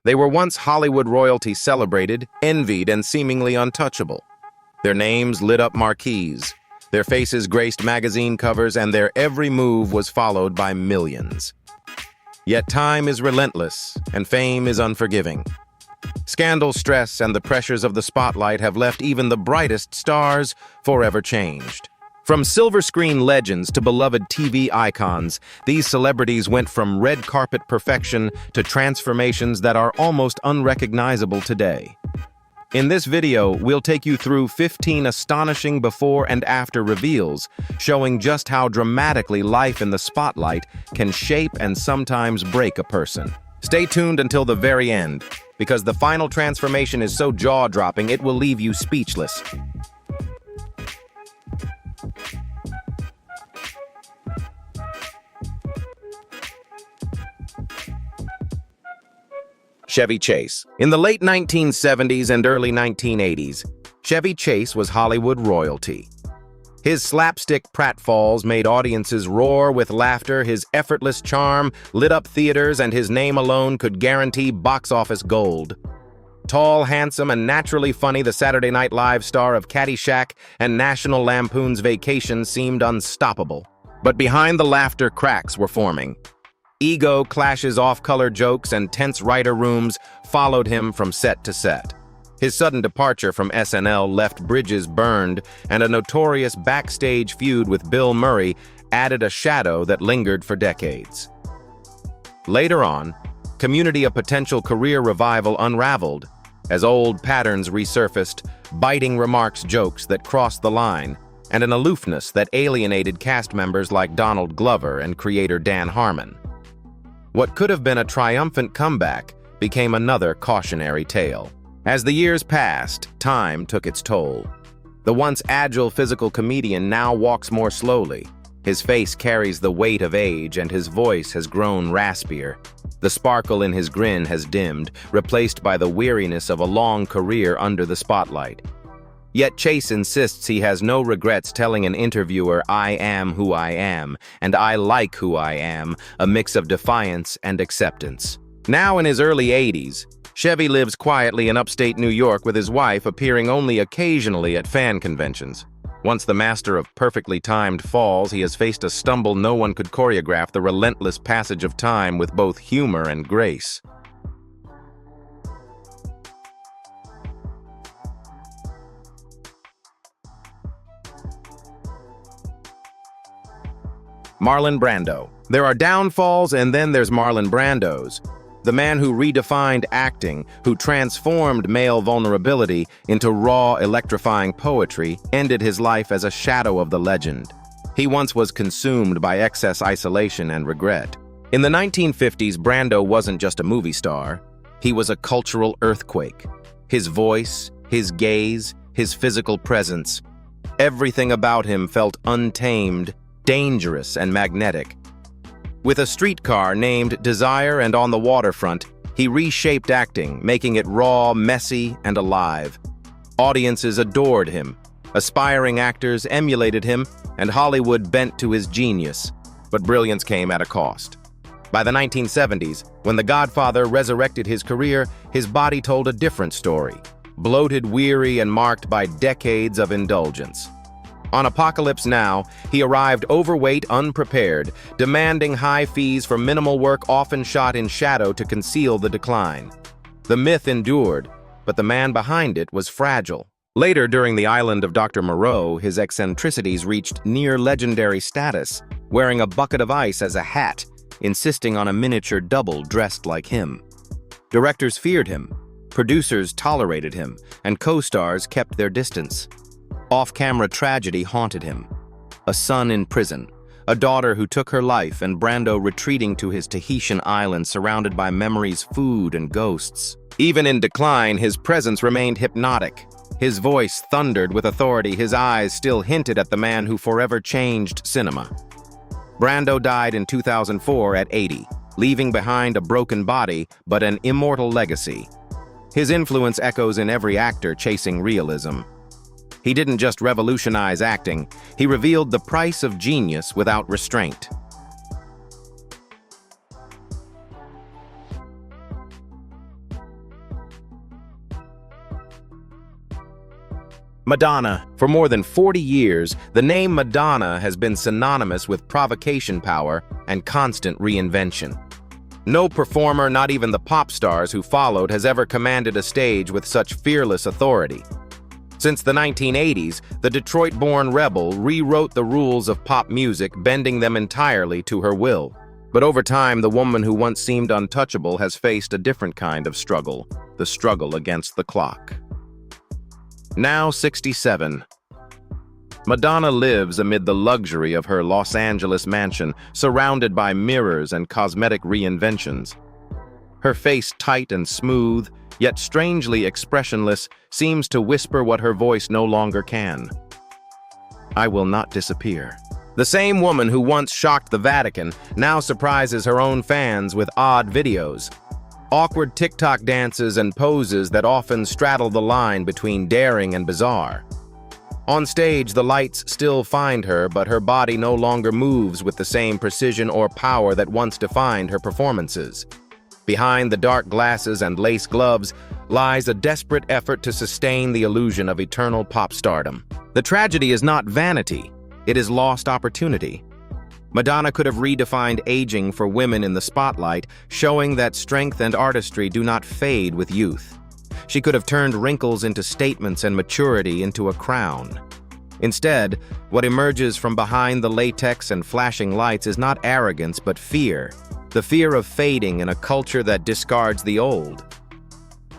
They were once Hollywood royalty celebrated, envied, and seemingly untouchable. Their names lit up marquees, their faces graced magazine covers, and their every move was followed by millions. Yet time is relentless, and fame is unforgiving. Scandal, stress, and the pressures of the spotlight have left even the brightest stars forever changed. From silver screen legends to beloved TV icons, these celebrities went from red carpet perfection to transformations that are almost unrecognizable today. In this video, we'll take you through 15 astonishing before and after reveals, showing just how dramatically life in the spotlight can shape and sometimes break a person. Stay tuned until the very end, because the final transformation is so jaw-dropping it will leave you speechless. Chevy Chase. In the late 1970s and early 1980s, Chevy Chase was Hollywood royalty. His slapstick pratfalls made audiences roar with laughter, his effortless charm lit up theaters, and his name alone could guarantee box office gold. Tall, handsome, and naturally funny, the Saturday Night Live star of Caddyshack and National Lampoon's Vacation seemed unstoppable. But behind the laughter, cracks were forming. Ego clashes, off-color jokes, and tense writer rooms followed him from set to set. His sudden departure from SNL left bridges burned, and a notorious backstage feud with Bill Murray added a shadow that lingered for decades. Later on, Community, a potential career revival, unraveled as old patterns resurfaced, biting remarks, jokes that crossed the line, and an aloofness that alienated cast members like Donald Glover and creator Dan Harmon. What could have been a triumphant comeback became another cautionary tale. As the years passed, time took its toll. The once agile physical comedian now walks more slowly. His face carries the weight of age, and his voice has grown raspier. The sparkle in his grin has dimmed, replaced by the weariness of a long career under the spotlight. Yet Chase insists he has no regrets telling an interviewer, "I am who I am, and I like who I am," a mix of defiance and acceptance. Now in his early 80s, Chevy lives quietly in upstate New York with his wife, appearing only occasionally at fan conventions. Once the master of perfectly timed falls, he has faced a stumble no one could choreograph, the relentless passage of time with both humor and grace. Marlon Brando. There are downfalls, and then there's Marlon Brando's. The man who redefined acting, who transformed male vulnerability into raw, electrifying poetry, ended his life as a shadow of the legend. He once was consumed by excess isolation and regret. In the 1950s, Brando wasn't just a movie star. He was a cultural earthquake. His voice, his gaze, his physical presence, everything about him felt untamed, dangerous, and magnetic. With A Streetcar named Desire and On the Waterfront, he reshaped acting, making it raw, messy, and alive. Audiences adored him, aspiring actors emulated him, and Hollywood bent to his genius. But brilliance came at a cost. By the 1970s, when The Godfather resurrected his career, his body told a different story, bloated, weary, and marked by decades of indulgence. On Apocalypse Now, he arrived overweight, unprepared, demanding high fees for minimal work often shot in shadow to conceal the decline. The myth endured, but the man behind it was fragile. Later, during The Island of Dr. Moreau, his eccentricities reached near-legendary status, wearing a bucket of ice as a hat, insisting on a miniature double dressed like him. Directors feared him, producers tolerated him, and co-stars kept their distance. Off-camera tragedy haunted him. A son in prison, a daughter who took her life, and Brando retreating to his Tahitian island surrounded by memories, food, and ghosts. Even in decline, his presence remained hypnotic. His voice thundered with authority, his eyes still hinted at the man who forever changed cinema. Brando died in 2004 at 80, leaving behind a broken body but an immortal legacy. His influence echoes in every actor chasing realism. He didn't just revolutionize acting, he revealed the price of genius without restraint. Madonna. For more than 40 years, the name Madonna has been synonymous with provocation power and constant reinvention. No performer, not even the pop stars who followed, has ever commanded a stage with such fearless authority. Since the 1980s, the Detroit-born rebel rewrote the rules of pop music, bending them entirely to her will. But over time, the woman who once seemed untouchable has faced a different kind of struggle, the struggle against the clock. Now 67, Madonna lives amid the luxury of her Los Angeles mansion, surrounded by mirrors and cosmetic reinventions. Her face, tight and smooth, yet strangely expressionless, seems to whisper what her voice no longer can. I will not disappear. The same woman who once shocked the Vatican now surprises her own fans with odd videos. Awkward TikTok dances and poses that often straddle the line between daring and bizarre. On stage, the lights still find her, but her body no longer moves with the same precision or power that once defined her performances. Behind the dark glasses and lace gloves lies a desperate effort to sustain the illusion of eternal pop stardom. The tragedy is not vanity, it is lost opportunity. Madonna could have redefined aging for women in the spotlight, showing that strength and artistry do not fade with youth. She could have turned wrinkles into statements and maturity into a crown. Instead, what emerges from behind the latex and flashing lights is not arrogance but fear, the fear of fading in a culture that discards the old.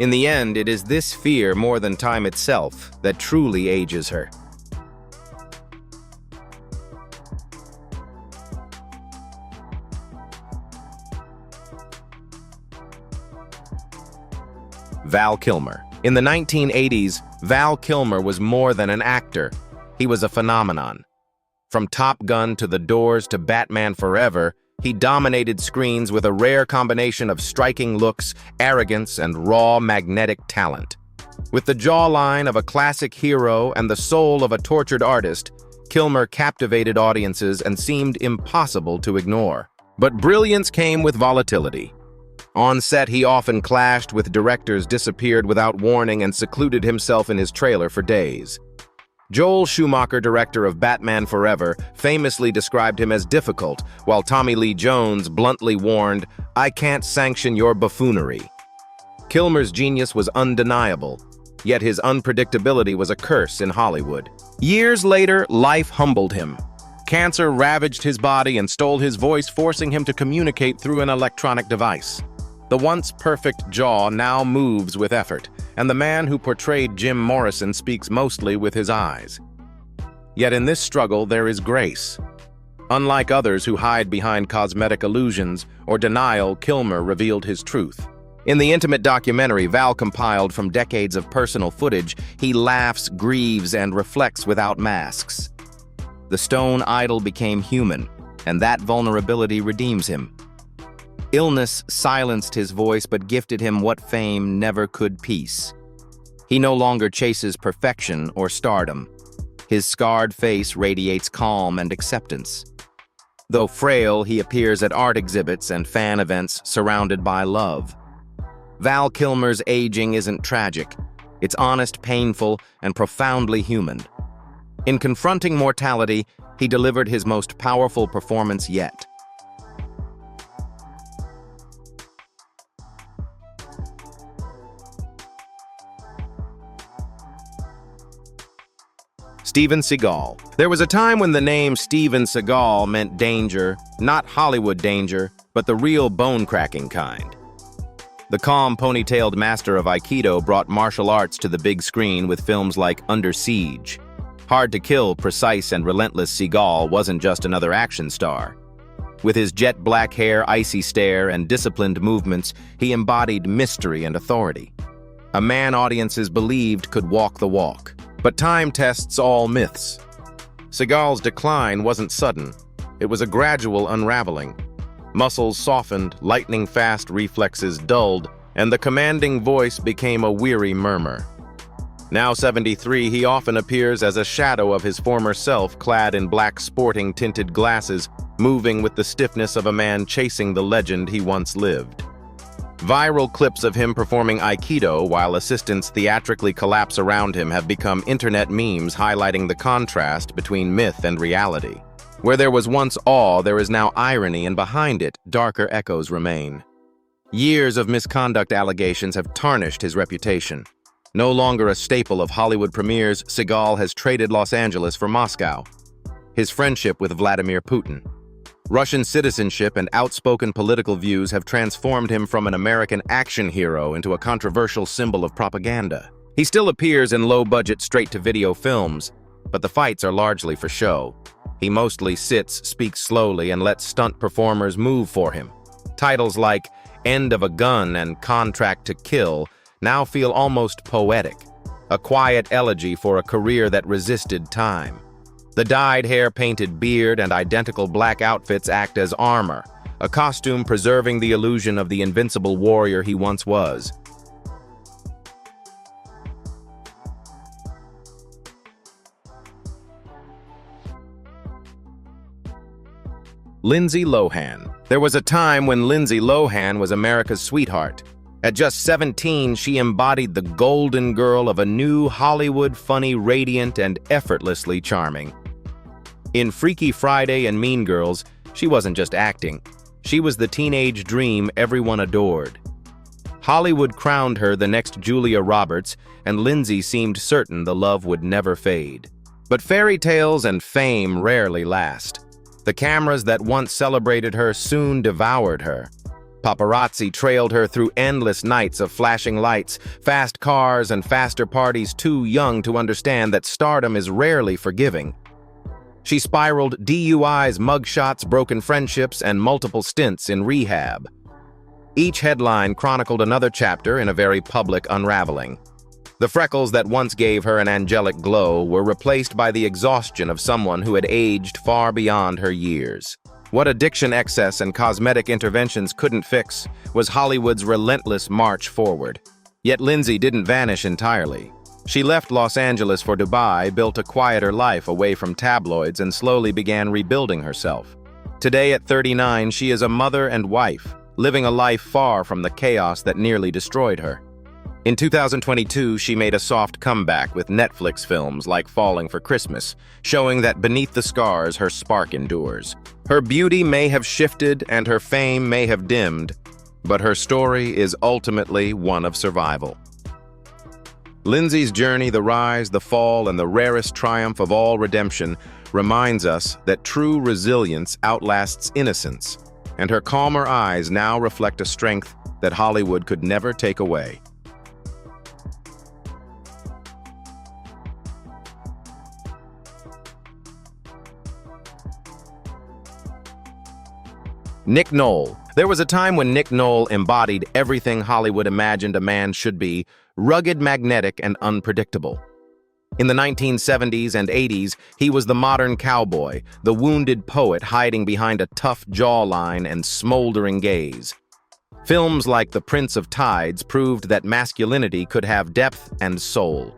In the end, it is this fear more than time itself that truly ages her. Val Kilmer. In the 1980s, Val Kilmer was more than an actor. He was a phenomenon. From Top Gun to The Doors to Batman Forever, he dominated screens with a rare combination of striking looks, arrogance, and raw magnetic talent. With the jawline of a classic hero and the soul of a tortured artist, Kilmer captivated audiences and seemed impossible to ignore. But brilliance came with volatility. On set, he often clashed with directors, disappeared without warning, and secluded himself in his trailer for days. Joel Schumacher, director of Batman Forever, famously described him as difficult, while Tommy Lee Jones bluntly warned, "I can't sanction your buffoonery." Kilmer's genius was undeniable, yet his unpredictability was a curse in Hollywood. Years later, life humbled him. Cancer ravaged his body and stole his voice, forcing him to communicate through an electronic device. The once perfect jaw now moves with effort, and the man who portrayed Jim Morrison speaks mostly with his eyes. Yet in this struggle there is grace. Unlike others who hide behind cosmetic illusions or denial, Kilmer revealed his truth. In the intimate documentary Val compiled from decades of personal footage, he laughs, grieves, and reflects without masks. The stone idol became human, and that vulnerability redeems him. Illness silenced his voice but gifted him what fame never could: peace. He no longer chases perfection or stardom. His scarred face radiates calm and acceptance. Though frail, he appears at art exhibits and fan events surrounded by love. Val Kilmer's aging isn't tragic. It's honest, painful, and profoundly human. In confronting mortality, he delivered his most powerful performance yet. Steven Seagal. There was a time when the name Steven Seagal meant danger, not Hollywood danger, but the real bone-cracking kind. The calm, ponytailed master of Aikido brought martial arts to the big screen with films like Under Siege. Hard to kill, precise, and relentless, Seagal wasn't just another action star. With his jet black hair, icy stare, and disciplined movements, he embodied mystery and authority. A man audiences believed could walk the walk. But time tests all myths. Seagal's decline wasn't sudden. It was a gradual unraveling. Muscles softened, lightning-fast reflexes dulled, and the commanding voice became a weary murmur. Now 73, he often appears as a shadow of his former self, clad in black sporting tinted glasses, moving with the stiffness of a man chasing the legend he once lived. Viral clips of him performing Aikido while assistants theatrically collapse around him have become internet memes highlighting the contrast between myth and reality. Where there was once awe, there is now irony, and behind it, darker echoes remain. Years of misconduct allegations have tarnished his reputation. No longer a staple of Hollywood premieres, Seagal has traded Los Angeles for Moscow. His friendship with Vladimir Putin. Russian citizenship and outspoken political views have transformed him from an American action hero into a controversial symbol of propaganda. He still appears in low-budget straight-to-video films, but the fights are largely for show. He mostly sits, speaks slowly, and lets stunt performers move for him. Titles like End of a Gun and Contract to Kill now feel almost poetic, a quiet elegy for a career that resisted time. The dyed hair, painted beard, and identical black outfits act as armor, a costume preserving the illusion of the invincible warrior he once was. Lindsay Lohan. There was a time when Lindsay Lohan was America's sweetheart. At just 17, she embodied the golden girl of a new Hollywood, funny, radiant, and effortlessly charming. In Freaky Friday and Mean Girls, she wasn't just acting. She was the teenage dream everyone adored. Hollywood crowned her the next Julia Roberts, and Lindsay seemed certain the love would never fade. But fairy tales and fame rarely last. The cameras that once celebrated her soon devoured her. Paparazzi trailed her through endless nights of flashing lights, fast cars, and faster parties too young to understand that stardom is rarely forgiving. She spiraled DUIs, mugshots, broken friendships, and multiple stints in rehab. Each headline chronicled another chapter in a very public unraveling. The freckles that once gave her an angelic glow were replaced by the exhaustion of someone who had aged far beyond her years. What addiction excess and cosmetic interventions couldn't fix was Hollywood's relentless march forward. Yet Lindsay didn't vanish entirely. She left Los Angeles for Dubai, built a quieter life away from tabloids, and slowly began rebuilding herself. Today, at 39, she is a mother and wife, living a life far from the chaos that nearly destroyed her. In 2022, she made a soft comeback with Netflix films like Falling for Christmas, showing that beneath the scars, her spark endures. Her beauty may have shifted and her fame may have dimmed, but her story is ultimately one of survival. Lindsay's journey, the rise, the fall, and the rarest triumph of all redemption, reminds us that true resilience outlasts innocence, and her calmer eyes now reflect a strength that Hollywood could never take away. Nick Nolte. There was a time when Nick Nolte embodied everything Hollywood imagined a man should be: rugged, magnetic, and unpredictable. In the 1970s and 80s, he was the modern cowboy, the wounded poet hiding behind a tough jawline and smoldering gaze. Films like The Prince of Tides proved that masculinity could have depth and soul.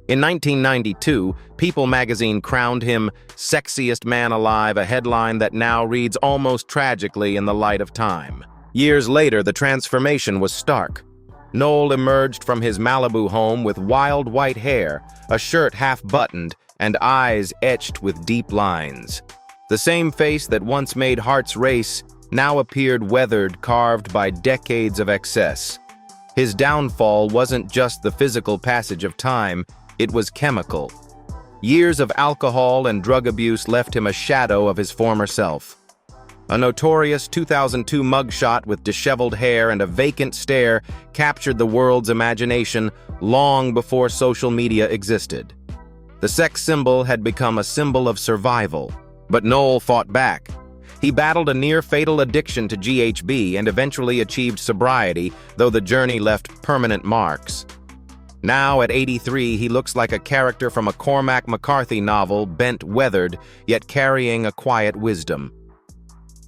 In 1992, People magazine crowned him Sexiest Man Alive, a headline that now reads almost tragically in the light of time. Years later, the transformation was stark. Nolte emerged from his Malibu home with wild white hair, a shirt half-buttoned, and eyes etched with deep lines. The same face that once made hearts race now appeared weathered, carved by decades of excess. His downfall wasn't just the physical passage of time, it was chemical. Years of alcohol and drug abuse left him a shadow of his former self. A notorious 2002 mugshot with disheveled hair and a vacant stare captured the world's imagination long before social media existed. The sex symbol had become a symbol of survival, but Nolte fought back. He battled a near-fatal addiction to GHB and eventually achieved sobriety, though the journey left permanent marks. Now, at 83, he looks like a character from a Cormac McCarthy novel, bent weathered, yet carrying a quiet wisdom.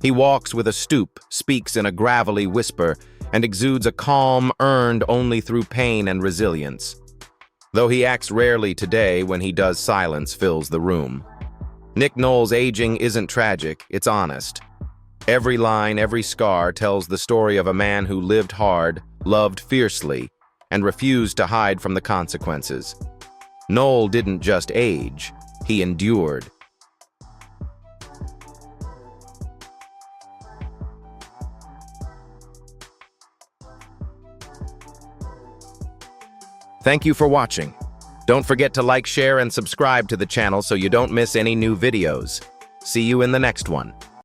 He walks with a stoop, speaks in a gravelly whisper, and exudes a calm earned only through pain and resilience. Though he acts rarely today, when he does, silence fills the room. Nick Nolte's aging isn't tragic, it's honest. Every line, every scar tells the story of a man who lived hard, loved fiercely, and refused to hide from the consequences. Noel didn't just age, he endured. Thank you for watching. Don't forget to like, share, and subscribe to the channel so you don't miss any new videos. See you in the next one.